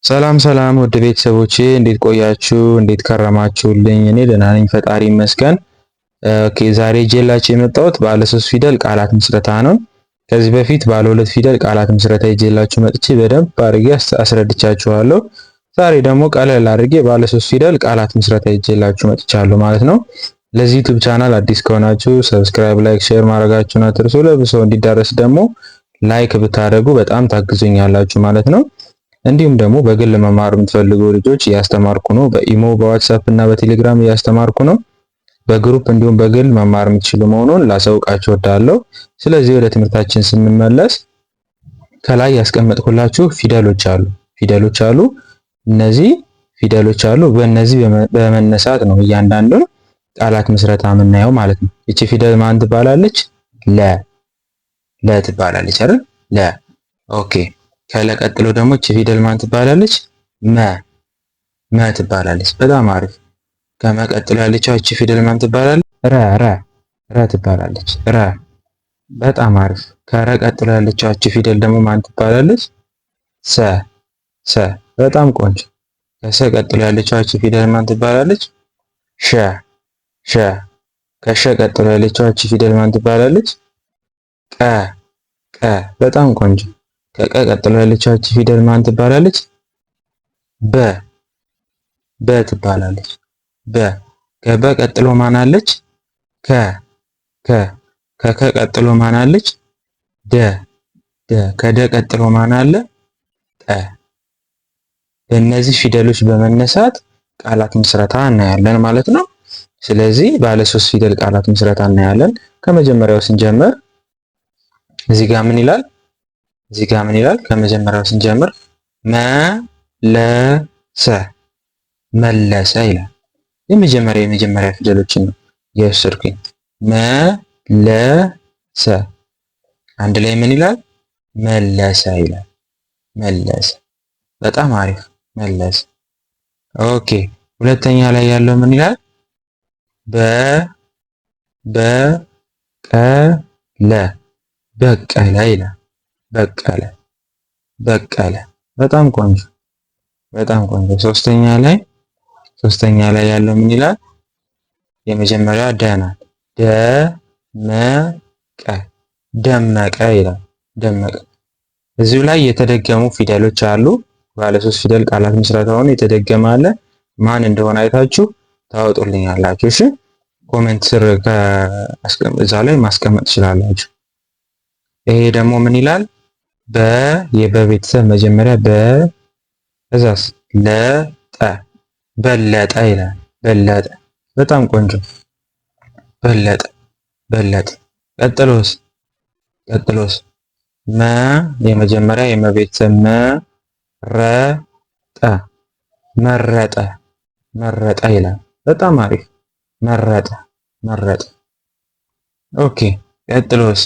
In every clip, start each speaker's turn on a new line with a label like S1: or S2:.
S1: ሰላም ሰላም ውድ ቤተሰቦቼ እንዴት ቆያችሁ? እንዴት ከረማችሁልኝ? እኔ ደህና ነኝ፣ ፈጣሪ ይመስገን። ኦኬ ዛሬ ይዤላችሁ የመጣሁት ባለ 3 ፊደል ቃላት ምስረታ ነው። ከዚህ በፊት ባለ 2 ፊደል ቃላት ምስረታ ይዤላችሁ መጥቼ በደንብ አድርጌ አስረድቻችኋለሁ። ዛሬ ደግሞ ቀለል አድርጌ ባለ 3 ፊደል ቃላት ምስረታ ይዤላችሁ መጥቻለሁ ማለት ነው። ለዚህ ዩቲዩብ ቻናል አዲስ ከሆናችሁ ሰብስክራይብ፣ ላይክ፣ ሼር ማድረጋችሁን አትርሱ። ለብዙ ሰው እንዲዳረስ ደግሞ ላይክ ብታደርጉ በጣም ታግዙኛላችሁ ማለት ነው። እንዲሁም ደግሞ በግል መማር የምትፈልጉ ልጆች እያስተማርኩ ነው። በኢሞ በዋትስአፕ እና በቴሌግራም እያስተማርኩ ነው። በግሩፕ እንዲሁም በግል መማር የምትችሉ መሆኑን ላሳውቃችሁ እወዳለሁ። ስለዚህ ወደ ትምህርታችን ስንመለስ ከላይ ያስቀመጥኩላችሁ ፊደሎች አሉ። እነዚህ ፊደሎች አሉ። በእነዚህ በመነሳት ነው እያንዳንዱን ቃላት ምስረታ የምናየው ማለት ነው። እቺ ፊደል ማን ትባላለች? ለ ትባላለች አይደል? ለ ኦኬ። ከለ ቀጥሎ ደግሞ እቺ ፊደል ማን ትባላለች? መ ትባላለች። በጣም አሪፍ። ከመቀጥሎ ያለችው እቺ ፊደል ማን ትባላለች? ረ ትባላለች። ረ በጣም አሪፍ። ከረ ቀጥሎ ያለችው እቺ ፊደል ደግሞ ማን ትባላለች? ሰ በጣም ቆንጆ። ከሰ ቀጥሎ ያለችው እቺ ፊደል ማን ትባላለች? ሸ ከሸ ቀጥሎ ያለችው እቺ ፊደል ማን ትባላለች? ቀ በጣም ቆንጆ። ከቀ ቀጥሎ ያለችው እቺ ፊደል ማን ትባላለች? በ ትባላለች። ከበ ቀጥሎ ማን አለች? ከከ ቀጥሎ ማን አለች? ከደ ቀጥሎ ማን አለ? በእነዚህ ፊደሎች በመነሳት ቃላት ምስረታ እናያለን ማለት ነው። ስለዚህ ባለ 3 ፊደል ቃላት ምስረታ እናያለን። ከመጀመሪያው ስንጀምር እዚህ ጋር ምን ይላል? ከመጀመሪያው ስንጀምር መለሰ ይላል። የመጀመሪያ ፊደሎችን ነው የወሰድኩኝ። መለሰ አንድ ላይ ምን ይላል? መለሰ ይላል። መለሰ በጣም አሪፍ መለሰ። ኦኬ ሁለተኛ ላይ ያለው ምን ይላል? በቀለ ይላል። በቀለ በጣም ቆንጆ። ሶስተኛ ላይ ያለው ምን ይላል? የመጀመሪያ ደ ናት። ደመቀ ይላል። ደመቀ እዚሁ ላይ የተደገሙ ፊደሎች አሉ። ባለ 3 ፊደል ቃላት ምስረታውን የተደገመ አለ። ማን እንደሆነ አይታችሁ ታወጡልኛላችሁ። እሺ ኮሜንት ስር እዛ ላይ ማስቀመጥ ትችላላችሁ። ይሄ ደግሞ ምን ይላል? የበቤተሰብ መጀመሪያ እዛስ በለጠ ይላል። በለጠ በጣም ቆንጆ። በለጠ ቀጥሎስ የመጀመሪያ የመቤተሰብ መረጠ ይላል። በጣም አሪፍ መረጠ። ኦኬ ቀጥሎስ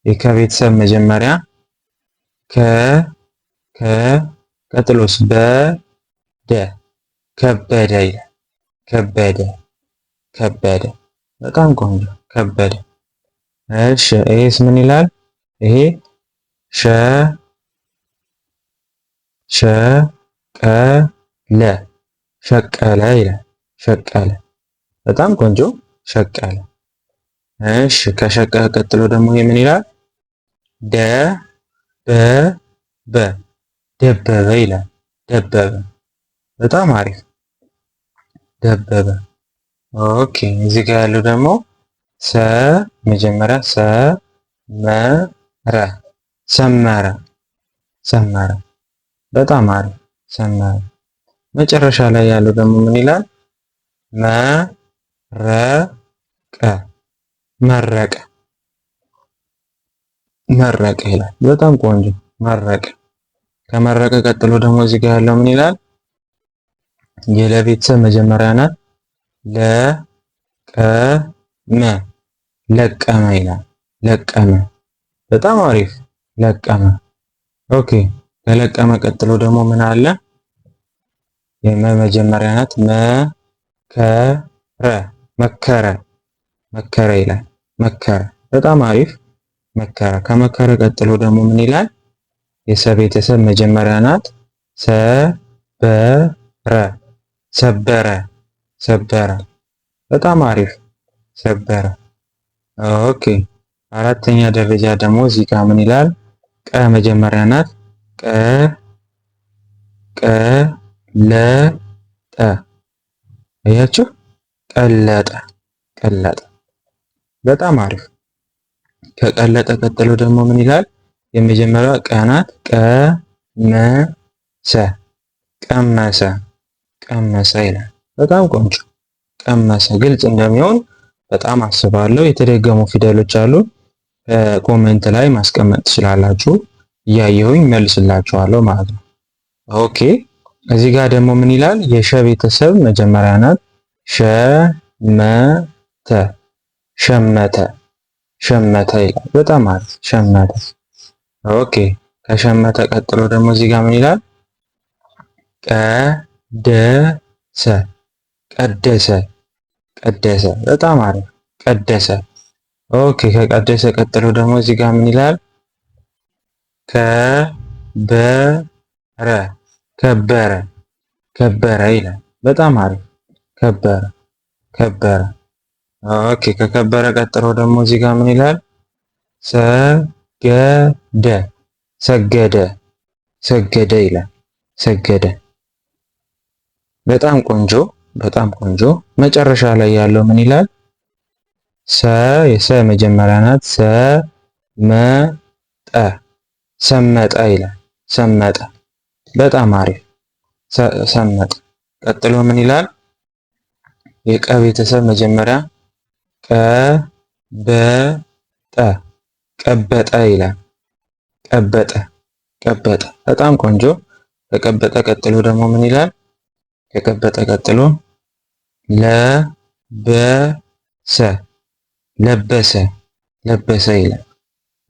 S1: የከቤተሰብ መጀመሪያ ቀጥሎስ ከበደ ይላል። ከበደ በጣም ቆንጆ ከበደ። እሺ ይሄስ ምን ይላል? ይሄ ሸቀለ ይላል። ሸቀለ በጣም ቆንጆ ሸቀለ። እሺ ከሸቀለ ቀጥሎ ደግሞ ይሄ ምን ይላል? ደበበ ይላል። ደበበ በጣም አሪፍ ደበበ። ኦኬ እዚህ ጋር ያለው ደግሞ መጀመሪያ ሰመረ በጣም አሪፍ ሰመረ። መጨረሻ ላይ ያለው ደግሞ ምን ይላል? መረቀ ይላል። በጣም ቆንጆ መረቀ። ከመረቀ ቀጥሎ ደግሞ እዚህ ጋር ያለው ምን ይላል? የለቤተሰብ መጀመሪያ ናት። ለቀመ ይላል። ለቀመ በጣም አሪፍ ለቀመ። ኦኬ ከለቀመ ቀጥሎ ደግሞ ምን አለ? የመጀመሪያ ናት። መከረ ይላል። መከረ በጣም አሪፍ መከረ። ከመከረ ቀጥሎ ደግሞ ምን ይላል? የሰቤተሰብ መጀመሪያ ናት። ሰበረ ሰበረ ሰበረ። በጣም አሪፍ ሰበረ። ኦኬ አራተኛ ደረጃ ደግሞ እዚህ ጋር ምን ይላል? ቀ መጀመሪያ ናት። ቀለጠ አያችሁ? ቀለጠ ቀለጠ። በጣም አሪፍ። ከቀለጠ ቀጥሎ ደግሞ ምን ይላል? የመጀመሪያዋ ቀ ናት። ቀመሰ ቀመሰ ቀመሰ ይላል። በጣም ቆንጆ ቀመሰ። ግልጽ እንደሚሆን በጣም አስባለሁ። የተደገሙ ፊደሎች አሉ። ኮሜንት ላይ ማስቀመጥ ትችላላችሁ። እያየሁኝ መልስላችኋለሁ ማለት ነው። ኦኬ እዚህ ጋር ደግሞ ምን ይላል? የሸ ቤተሰብ መጀመሪያ ናት። ሸመተ ሸመተ ሸመተ ይላል። በጣም አሪፍ ሸመተ። ኦኬ ከሸመተ ቀጥሎ ደግሞ እዚህ ጋር ምን ይላል? ቀደሰ ቀደሰ ቀደሰ። በጣም አሪፍ ቀደሰ። ኦኬ ከቀደሰ ቀጥሎ ደግሞ እዚህ ጋር ምን ይላል? ከበረ ከበረ ከበረ ይላል። በጣም አሪፍ ከበረ ከበረ። ኦኬ ከከበረ ቀጥሎ ደግሞ እዚህ ጋር ምን ይላል? ሰገደ ሰገደ ሰገደ ይላል። ሰገደ። በጣም ቆንጆ በጣም ቆንጆ። መጨረሻ ላይ ያለው ምን ይላል? የሰ መጀመሪያ ናት። ሰመጠ ሰመጠ ይላል። ሰመጠ። በጣም አሪፍ ሰመጠ። ቀጥሎ ምን ይላል? የቀ ቤተሰብ መጀመሪያ ቀበጠ ቀበጠ ይላል። ቀበጠ ቀበጠ። በጣም ቆንጆ። ከቀበጠ ቀጥሎ ደግሞ ምን ይላል? ከቀበጠ ቀጥሎ ለበሰ ለበሰ ለበሰ ይላል።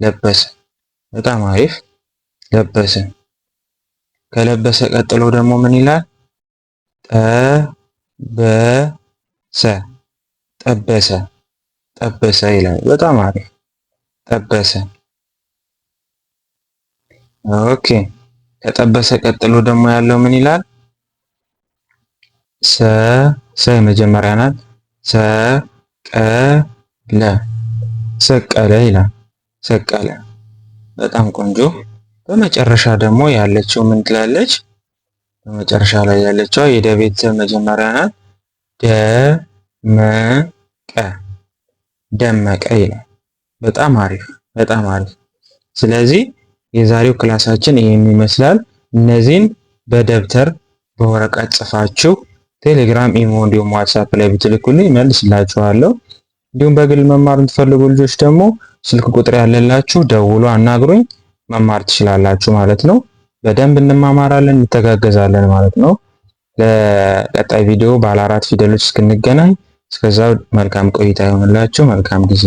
S1: ለበሰ። በጣም አሪፍ ለበሰ። ከለበሰ ቀጥሎ ደግሞ ምን ይላል? ጠበሰ ጠበሰ ጠበሰ ይላል። በጣም አሪፍ ጠበሰ። ኦኬ ከጠበሰ ቀጥሎ ደግሞ ያለው ምን ይላል? ሰ የመጀመሪያ ናት። ሰቀለ ሰቀለ ይላል። ሰቀለ። በጣም ቆንጆ። በመጨረሻ ደግሞ ያለችው ምን ትላለች? በመጨረሻ ላይ ያለችው የደ ቤተሰብ መጀመሪያ ናት። ደመቀ ደመቀ ይላል። በጣም አሪፍ በጣም አሪፍ። ስለዚህ የዛሬው ክላሳችን ይሄን ይመስላል። እነዚህን በደብተር በወረቀት ጽፋችሁ ቴሌግራም፣ ኢሞ እንዲሁም ዋትስአፕ ላይ ብትልኩልኝ መልስላችኋለሁ። እንዲሁም በግል መማር የምትፈልጉ ልጆች ደግሞ ስልክ ቁጥር ያለላችሁ ደውሉ፣ አናግሩኝ፣ መማር ትችላላችሁ ማለት ነው። በደንብ እንማማራለን፣ እንተጋገዛለን ማለት ነው። ለቀጣይ ቪዲዮ ባለ 4 ፊደሎች እስክንገናኝ እስከዛው መልካም ቆይታ ይሆንላችሁ። መልካም ጊዜ